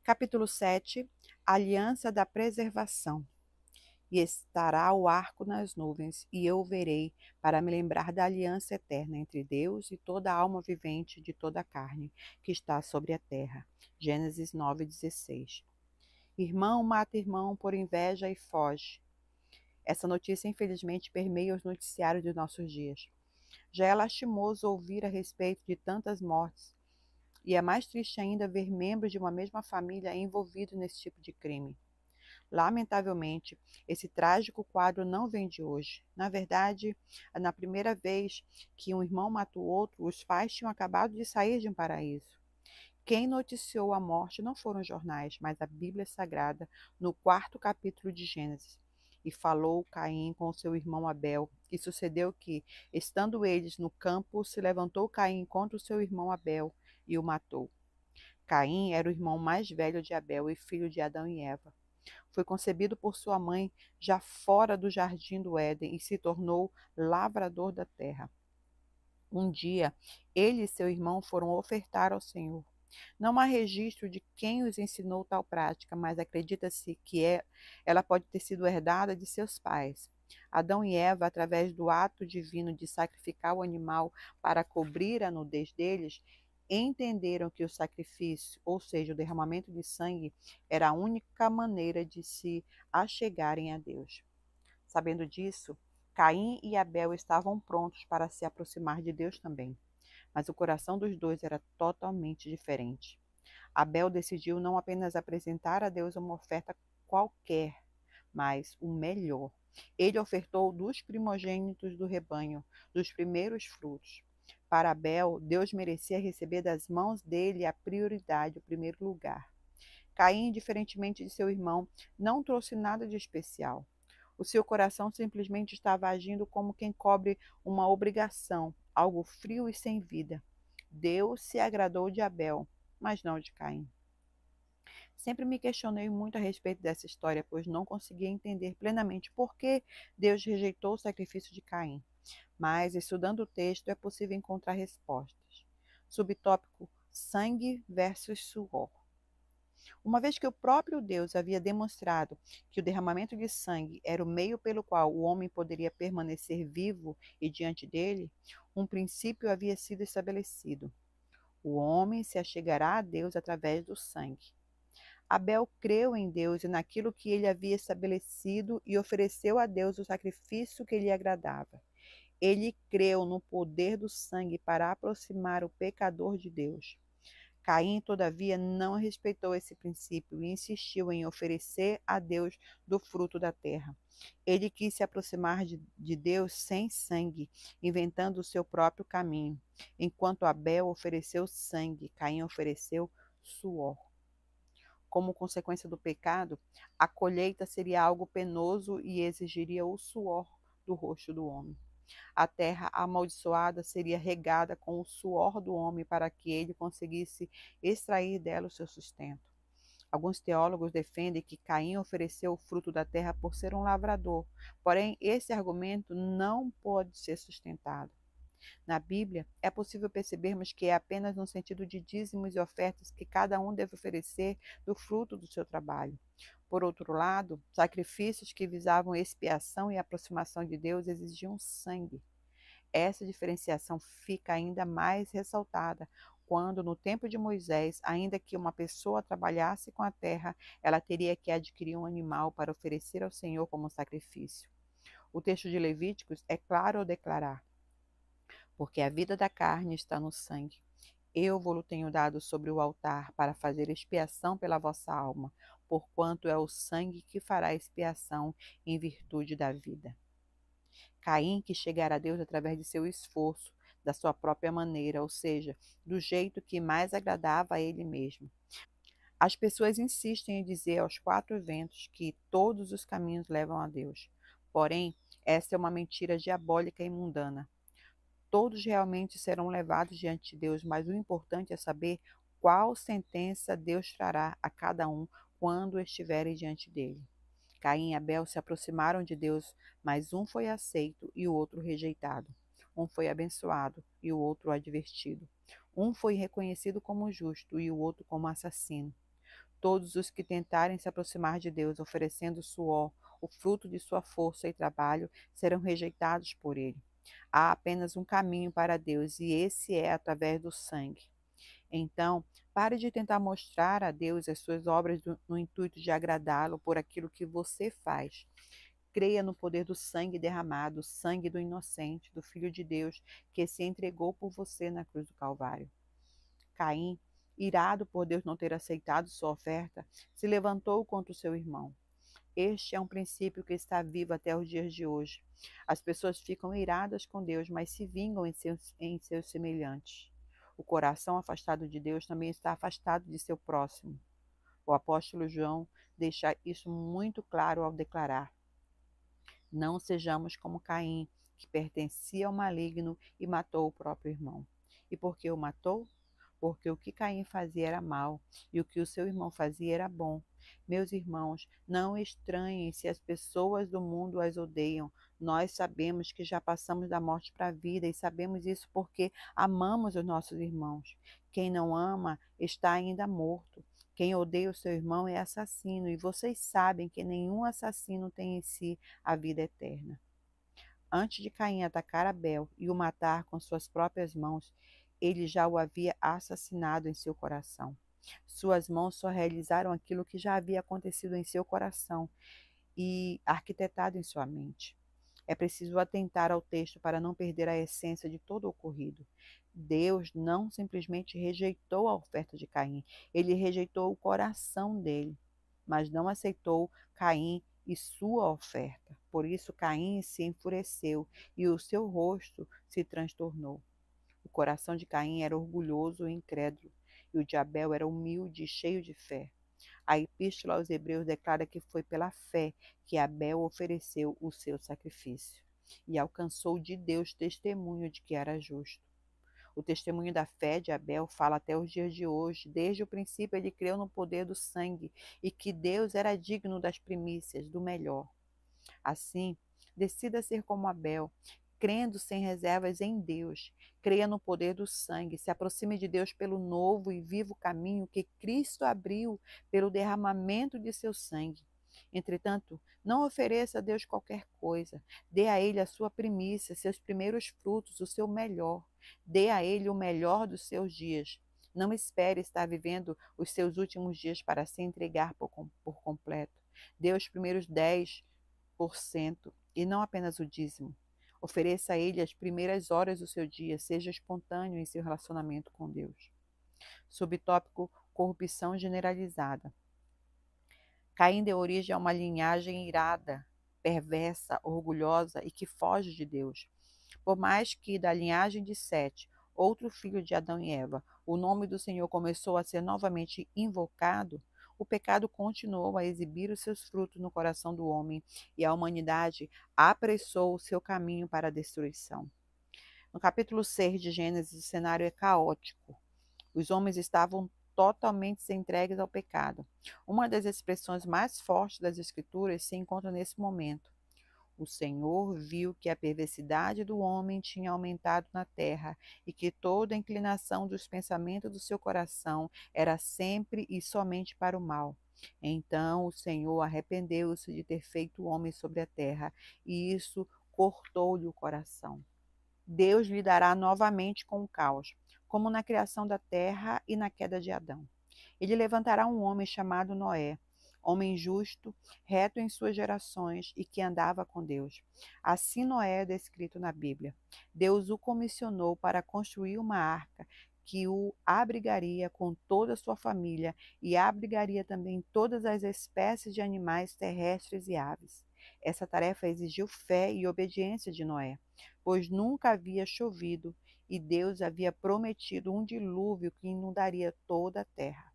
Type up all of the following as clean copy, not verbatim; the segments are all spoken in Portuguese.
Capítulo 7. Aliança da preservação. E estará o arco nas nuvens, e eu o verei, para me lembrar da aliança eterna entre Deus e toda a alma vivente de toda a carne que está sobre a terra. Gênesis 9:16. Irmão mata irmão por inveja e foge. Essa notícia, infelizmente, permeia os noticiários de nossos dias. Já é lastimoso ouvir a respeito de tantas mortes, e é mais triste ainda ver membros de uma mesma família envolvidos nesse tipo de crime. Lamentavelmente, esse trágico quadro não vem de hoje. Na verdade, na primeira vez que um irmão mata o outro, os pais tinham acabado de sair de um paraíso. Quem noticiou a morte não foram os jornais, mas a Bíblia Sagrada, no 4º capítulo de Gênesis. E falou Caim com seu irmão Abel. E sucedeu que, estando eles no campo, se levantou Caim contra o seu irmão Abel e o matou. Caim era o irmão mais velho de Abel e filho de Adão e Eva. Foi concebido por sua mãe já fora do jardim do Éden e se tornou lavrador da terra. Um dia, ele e seu irmão foram ofertar ao Senhor. Não há registro de quem os ensinou tal prática, mas acredita-se que ela pode ter sido herdada de seus pais. Adão e Eva, através do ato divino de sacrificar o animal para cobrir a nudez deles, entenderam que o sacrifício, ou seja, o derramamento de sangue, era a única maneira de se achegarem a Deus. Sabendo disso, Caim e Abel estavam prontos para se aproximar de Deus também, mas o coração dos dois era totalmente diferente. Abel decidiu não apenas apresentar a Deus uma oferta qualquer, mas o melhor. Ele ofertou dos primogênitos do rebanho, dos primeiros frutos. Para Abel, Deus merecia receber das mãos dele a prioridade, o primeiro lugar. Caim, diferentemente de seu irmão, não trouxe nada de especial. O seu coração simplesmente estava agindo como quem cobre uma obrigação, algo frio e sem vida. Deus se agradou de Abel, mas não de Caim. Sempre me questionei muito a respeito dessa história, pois não conseguia entender plenamente por que Deus rejeitou o sacrifício de Caim. Mas, estudando o texto, é possível encontrar respostas. Subtópico: sangue versus suor. Uma vez que o próprio Deus havia demonstrado que o derramamento de sangue era o meio pelo qual o homem poderia permanecer vivo e diante dele, um princípio havia sido estabelecido. O homem se achegará a Deus através do sangue. Abel creu em Deus e naquilo que ele havia estabelecido e ofereceu a Deus o sacrifício que lhe agradava. Ele creu no poder do sangue para aproximar o pecador de Deus. Caim, todavia, não respeitou esse princípio e insistiu em oferecer a Deus do fruto da terra. Ele quis se aproximar de Deus sem sangue, inventando o seu próprio caminho. Enquanto Abel ofereceu sangue, Caim ofereceu suor. Como consequência do pecado, a colheita seria algo penoso e exigiria o suor do rosto do homem. A terra amaldiçoada seria regada com o suor do homem para que ele conseguisse extrair dela o seu sustento. Alguns teólogos defendem que Caim ofereceu o fruto da terra por ser um lavrador, porém esse argumento não pode ser sustentado. Na Bíblia, é possível percebermos que é apenas no sentido de dízimos e ofertas que cada um deve oferecer do fruto do seu trabalho. Por outro lado, sacrifícios que visavam expiação e aproximação de Deus exigiam sangue. Essa diferenciação fica ainda mais ressaltada quando, no tempo de Moisés, ainda que uma pessoa trabalhasse com a terra, ela teria que adquirir um animal para oferecer ao Senhor como sacrifício. O texto de Levíticos é claro ao declarar: porque a vida da carne está no sangue. Eu vou-lo tenho dado sobre o altar para fazer expiação pela vossa alma, porquanto é o sangue que fará expiação em virtude da vida. Caim quis chegar a Deus através de seu esforço, da sua própria maneira, ou seja, do jeito que mais agradava a ele mesmo. As pessoas insistem em dizer aos quatro ventos que todos os caminhos levam a Deus. Porém, essa é uma mentira diabólica e mundana. Todos realmente serão levados diante de Deus, mas o importante é saber qual sentença Deus trará a cada um quando estiverem diante dele. Caim e Abel se aproximaram de Deus, mas um foi aceito e o outro rejeitado. Um foi abençoado e o outro advertido. Um foi reconhecido como justo e o outro como assassino. Todos os que tentarem se aproximar de Deus oferecendo suor, o fruto de sua força e trabalho, serão rejeitados por ele. Há apenas um caminho para Deus, e esse é através do sangue. Então, pare de tentar mostrar a Deus as suas obras no intuito de agradá-lo por aquilo que você faz. Creia no poder do sangue derramado, o sangue do inocente, do Filho de Deus, que se entregou por você na cruz do Calvário. Caim, irado por Deus não ter aceitado sua oferta, se levantou contra o seu irmão. Este é um princípio que está vivo até os dias de hoje. As pessoas ficam iradas com Deus, mas se vingam em seus semelhantes. O coração afastado de Deus também está afastado de seu próximo. O apóstolo João deixa isso muito claro ao declarar: não sejamos como Caim, que pertencia ao maligno e matou o próprio irmão. E por que o matou? Porque o que Caim fazia era mal, e o que o seu irmão fazia era bom. Meus irmãos, não estranhem se as pessoas do mundo as odeiam. Nós sabemos que já passamos da morte para a vida, e sabemos isso porque amamos os nossos irmãos. Quem não ama está ainda morto. Quem odeia o seu irmão é assassino, e vocês sabem que nenhum assassino tem em si a vida eterna. Antes de Caim atacar Abel e o matar com suas próprias mãos, ele já o havia assassinado em seu coração. Suas mãos só realizaram aquilo que já havia acontecido em seu coração e arquitetado em sua mente. É preciso atentar ao texto para não perder a essência de todo o ocorrido. Deus não simplesmente rejeitou a oferta de Caim, ele rejeitou o coração dele, mas não aceitou Caim e sua oferta. Por isso Caim se enfureceu e o seu rosto se transtornou. O coração de Caim era orgulhoso e incrédulo, e o de Abel era humilde e cheio de fé. A Epístola aos Hebreus declara que foi pela fé que Abel ofereceu o seu sacrifício e alcançou de Deus testemunho de que era justo. O testemunho da fé de Abel fala até os dias de hoje. Desde o princípio ele creu no poder do sangue e que Deus era digno das primícias, do melhor. Assim, decida ser como Abel, crendo sem reservas em Deus. Creia no poder do sangue, se aproxime de Deus pelo novo e vivo caminho que Cristo abriu pelo derramamento de seu sangue. Entretanto, não ofereça a Deus qualquer coisa. Dê a Ele a sua primícia, seus primeiros frutos, o seu melhor. Dê a Ele o melhor dos seus dias. Não espere estar vivendo os seus últimos dias para se entregar por completo. Dê os primeiros 10% e não apenas o dízimo. Ofereça a Ele as primeiras horas do seu dia, seja espontâneo em seu relacionamento com Deus. Subtópico: corrupção generalizada. Caim deu origem a uma linhagem irada, perversa, orgulhosa e que foge de Deus. Por mais que da linhagem de Sete, outro filho de Adão e Eva, o nome do Senhor começou a ser novamente invocado, o pecado continuou a exibir os seus frutos no coração do homem e a humanidade apressou o seu caminho para a destruição. No capítulo 6 de Gênesis, o cenário é caótico. Os homens estavam totalmente entregues ao pecado. Uma das expressões mais fortes das Escrituras se encontra nesse momento. O Senhor viu que a perversidade do homem tinha aumentado na terra e que toda a inclinação dos pensamentos do seu coração era sempre e somente para o mal. Então o Senhor arrependeu-se de ter feito o homem sobre a terra, e isso cortou-lhe o coração. Deus lidará novamente com o caos, como na criação da terra e na queda de Adão. Ele levantará um homem chamado Noé, homem justo, reto em suas gerações e que andava com Deus. Assim Noé é descrito na Bíblia. Deus o comissionou para construir uma arca que o abrigaria com toda a sua família e abrigaria também todas as espécies de animais terrestres e aves. Essa tarefa exigiu fé e obediência de Noé, pois nunca havia chovido e Deus havia prometido um dilúvio que inundaria toda a terra.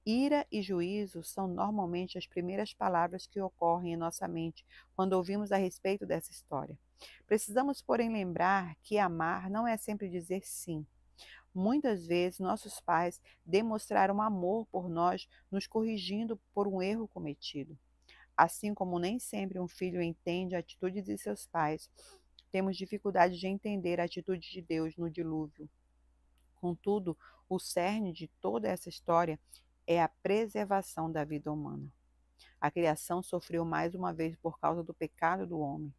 Ira e juízo são normalmente as primeiras palavras que ocorrem em nossa mente quando ouvimos a respeito dessa história. Precisamos, porém, lembrar que amar não é sempre dizer sim. Muitas vezes, nossos pais demonstraram amor por nós, nos corrigindo por um erro cometido. Assim como nem sempre um filho entende a atitude de seus pais, temos dificuldade de entender a atitude de Deus no dilúvio. Contudo, o cerne de toda essa história é a preservação da vida humana. A criação sofreu mais uma vez por causa do pecado do homem.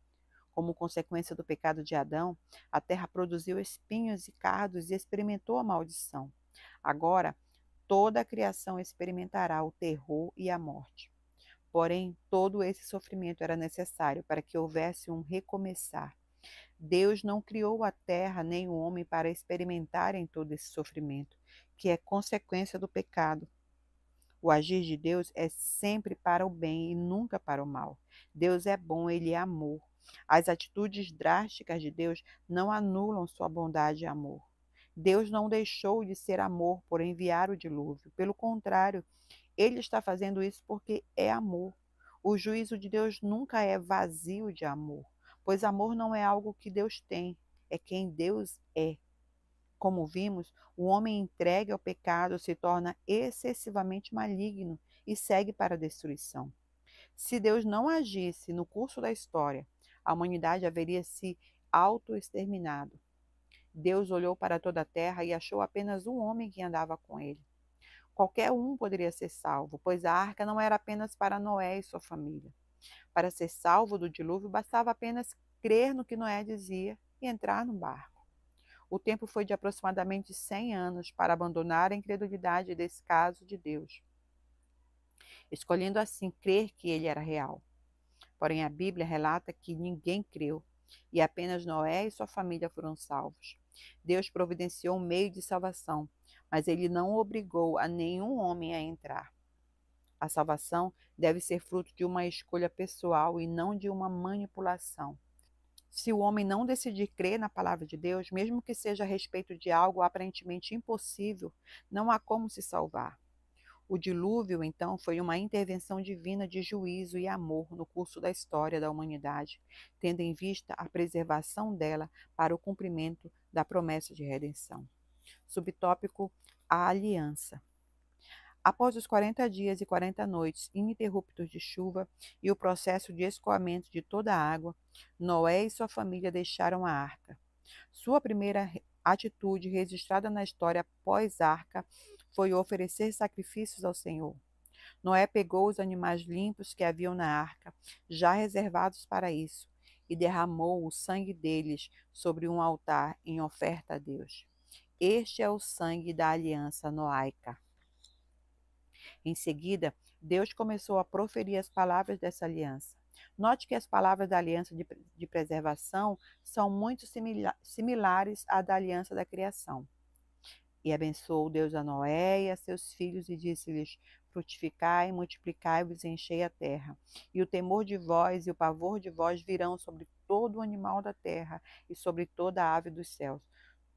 Como consequência do pecado de Adão, a terra produziu espinhos e cardos e experimentou a maldição. Agora, toda a criação experimentará o terror e a morte. Porém, todo esse sofrimento era necessário para que houvesse um recomeçar. Deus não criou a terra nem o homem para experimentarem todo esse sofrimento, que é consequência do pecado. O agir de Deus é sempre para o bem e nunca para o mal. Deus é bom, ele é amor. As atitudes drásticas de Deus não anulam sua bondade e amor. Deus não deixou de ser amor por enviar o dilúvio. Pelo contrário, ele está fazendo isso porque é amor. O juízo de Deus nunca é vazio de amor, pois amor não é algo que Deus tem, é quem Deus é. Como vimos, o homem entregue ao pecado se torna excessivamente maligno e segue para a destruição. Se Deus não agisse no curso da história, a humanidade haveria se autoexterminado. Deus olhou para toda a terra e achou apenas um homem que andava com ele. Qualquer um poderia ser salvo, pois a arca não era apenas para Noé e sua família. Para ser salvo do dilúvio, bastava apenas crer no que Noé dizia e entrar no barco. O tempo foi de aproximadamente 100 anos para abandonar a incredulidade desse caso de Deus, escolhendo assim crer que ele era real. Porém, a Bíblia relata que ninguém creu e apenas Noé e sua família foram salvos. Deus providenciou um meio de salvação, mas ele não obrigou a nenhum homem a entrar. A salvação deve ser fruto de uma escolha pessoal e não de uma manipulação. Se o homem não decidir crer na palavra de Deus, mesmo que seja a respeito de algo aparentemente impossível, não há como se salvar. O dilúvio, então, foi uma intervenção divina de juízo e amor no curso da história da humanidade, tendo em vista a preservação dela para o cumprimento da promessa de redenção. Subtópico: a aliança. Após os 40 dias e 40 noites ininterruptos de chuva e o processo de escoamento de toda a água, Noé e sua família deixaram a arca. Sua primeira atitude registrada na história pós-arca foi oferecer sacrifícios ao Senhor. Noé pegou os animais limpos que haviam na arca, já reservados para isso, e derramou o sangue deles sobre um altar em oferta a Deus. Este é o sangue da aliança noaica. Em seguida, Deus começou a proferir as palavras dessa aliança. Note que as palavras da aliança de preservação são muito similares à da aliança da criação. E abençoou Deus a Noé e a seus filhos e disse-lhes: frutificai, multiplicai-vos e enchei a terra. E o temor de vós e o pavor de vós virão sobre todo o animal da terra e sobre toda a ave dos céus.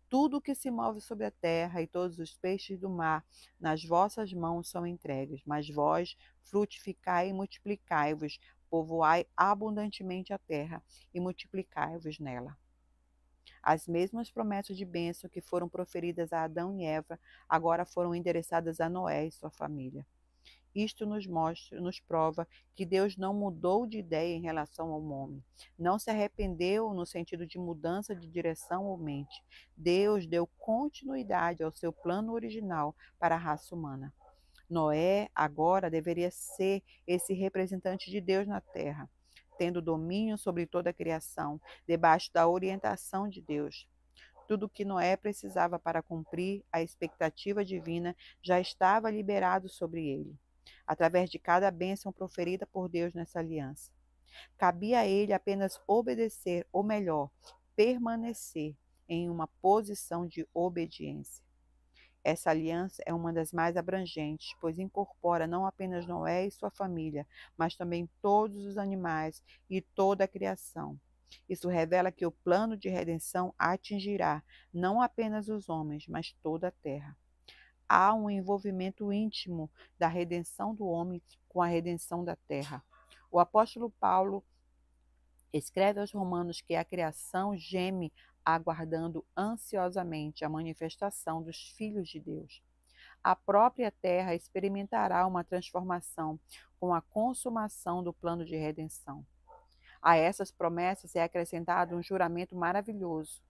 Tudo o que se move sobre a terra e todos os peixes do mar, nas vossas mãos são entregues. Mas vós frutificai e multiplicai-vos, povoai abundantemente a terra e multiplicai-vos nela. As mesmas promessas de bênção que foram proferidas a Adão e Eva, agora foram endereçadas a Noé e sua família. Isto nos prova que Deus não mudou de ideia em relação ao homem. Não se arrependeu no sentido de mudança de direção ou mente. Deus deu continuidade ao seu plano original para a raça humana. Noé agora deveria ser esse representante de Deus na terra, tendo domínio sobre toda a criação, debaixo da orientação de Deus. Tudo o que Noé precisava para cumprir a expectativa divina já estava liberado sobre ele, através de cada bênção proferida por Deus nessa aliança. Cabia a ele apenas obedecer, ou melhor, permanecer em uma posição de obediência. Essa aliança é uma das mais abrangentes, pois incorpora não apenas Noé e sua família, mas também todos os animais e toda a criação. Isso revela que o plano de redenção atingirá não apenas os homens, mas toda a terra. Há um envolvimento íntimo da redenção do homem com a redenção da terra. O apóstolo Paulo escreve aos Romanos que a criação geme aguardando ansiosamente a manifestação dos filhos de Deus. A própria terra experimentará uma transformação com a consumação do plano de redenção. A essas promessas é acrescentado um juramento maravilhoso.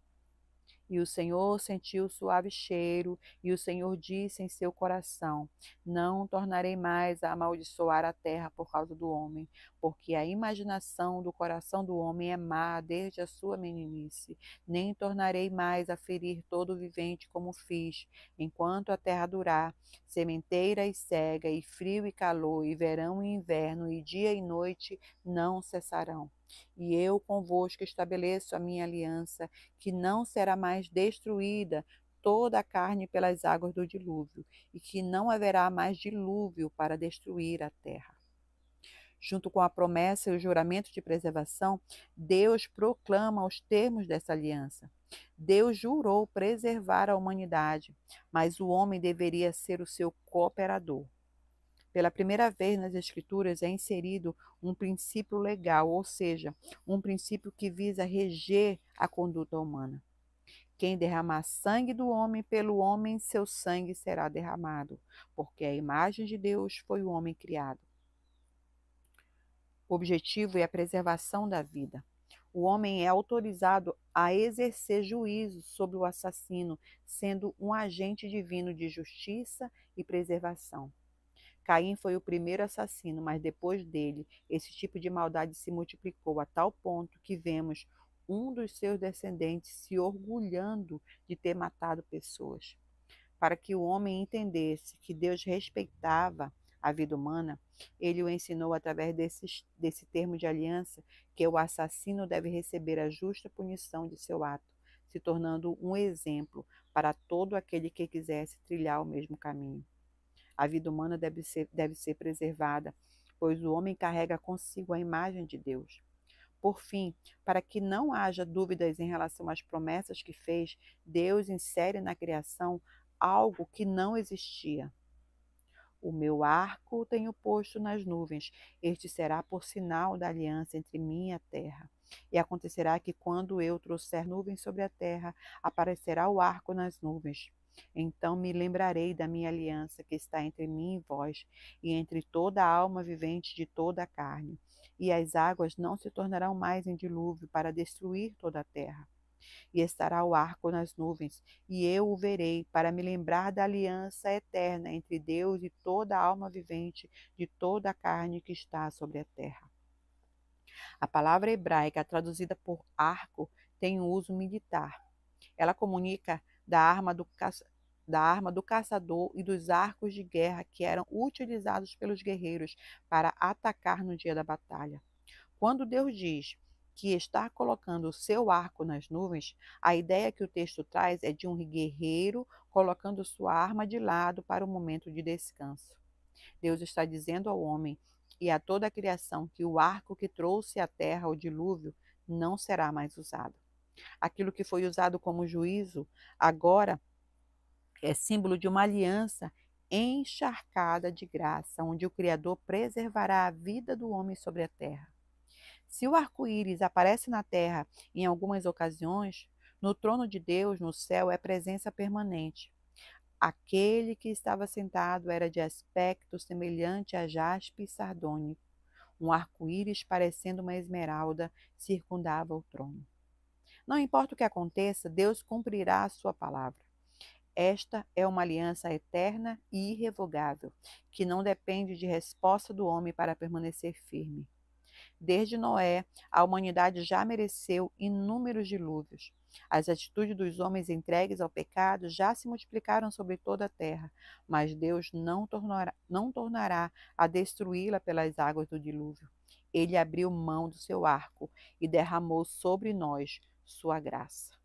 E o Senhor sentiu o suave cheiro, e o Senhor disse em seu coração: Não tornarei mais a amaldiçoar a terra por causa do homem, porque a imaginação do coração do homem é má desde a sua meninice. Nem tornarei mais a ferir todo vivente como fiz, enquanto a terra durar, sementeira e cega, e frio e calor, e verão e inverno, e dia e noite não cessarão. E eu convosco estabeleço a minha aliança, que não será mais destruída toda a carne pelas águas do dilúvio, e que não haverá mais dilúvio para destruir a terra. Junto com a promessa e o juramento de preservação, Deus proclama os termos dessa aliança. Deus jurou preservar a humanidade, mas o homem deveria ser o seu cooperador. Pela primeira vez nas Escrituras é inserido um princípio legal, ou seja, um princípio que visa reger a conduta humana. Quem derramar sangue do homem, pelo homem seu sangue será derramado, porque a imagem de Deus foi o homem criado. O objetivo é a preservação da vida. O homem é autorizado a exercer juízo sobre o assassino, sendo um agente divino de justiça e preservação. Caim foi o primeiro assassino, mas depois dele, esse tipo de maldade se multiplicou a tal ponto que vemos um dos seus descendentes se orgulhando de ter matado pessoas. Para que o homem entendesse que Deus respeitava a vida humana, ele o ensinou através desse termo de aliança que o assassino deve receber a justa punição de seu ato, se tornando um exemplo para todo aquele que quisesse trilhar o mesmo caminho. A vida humana deve ser preservada, pois o homem carrega consigo a imagem de Deus. Por fim, para que não haja dúvidas em relação às promessas que fez, Deus insere na criação algo que não existia. O meu arco tenho posto nas nuvens, este será por sinal da aliança entre mim e a terra. E acontecerá que quando eu trouxer nuvens sobre a terra, aparecerá o arco nas nuvens. Então me lembrarei da minha aliança que está entre mim e vós, e entre toda a alma vivente de toda a carne. E as águas não se tornarão mais em dilúvio para destruir toda a terra. E estará o arco nas nuvens, e eu o verei, para me lembrar da aliança eterna entre Deus e toda a alma vivente de toda a carne que está sobre a terra. A palavra hebraica traduzida por arco tem um uso militar. Ela comunica da arma do caçador e dos arcos de guerra que eram utilizados pelos guerreiros para atacar no dia da batalha. Quando Deus diz que está colocando o seu arco nas nuvens, a ideia que o texto traz é de um guerreiro colocando sua arma de lado para o momento de descanso. Deus está dizendo ao homem e a toda a criação que o arco que trouxe à terra o dilúvio não será mais usado. Aquilo que foi usado como juízo agora é símbolo de uma aliança encharcada de graça, onde o Criador preservará a vida do homem sobre a terra. Se o arco-íris aparece na terra em algumas ocasiões, no trono de Deus, no céu, é presença permanente. Aquele que estava sentado era de aspecto semelhante a jaspe sardônico. Um arco-íris parecendo uma esmeralda circundava o trono. Não importa o que aconteça, Deus cumprirá a sua palavra. Esta é uma aliança eterna e irrevogável, que não depende de resposta do homem para permanecer firme. Desde Noé, a humanidade já mereceu inúmeros dilúvios. As atitudes dos homens entregues ao pecado já se multiplicaram sobre toda a terra, mas Deus não tornará a destruí-la pelas águas do dilúvio. Ele abriu mão do seu arco e derramou sobre nós sua graça.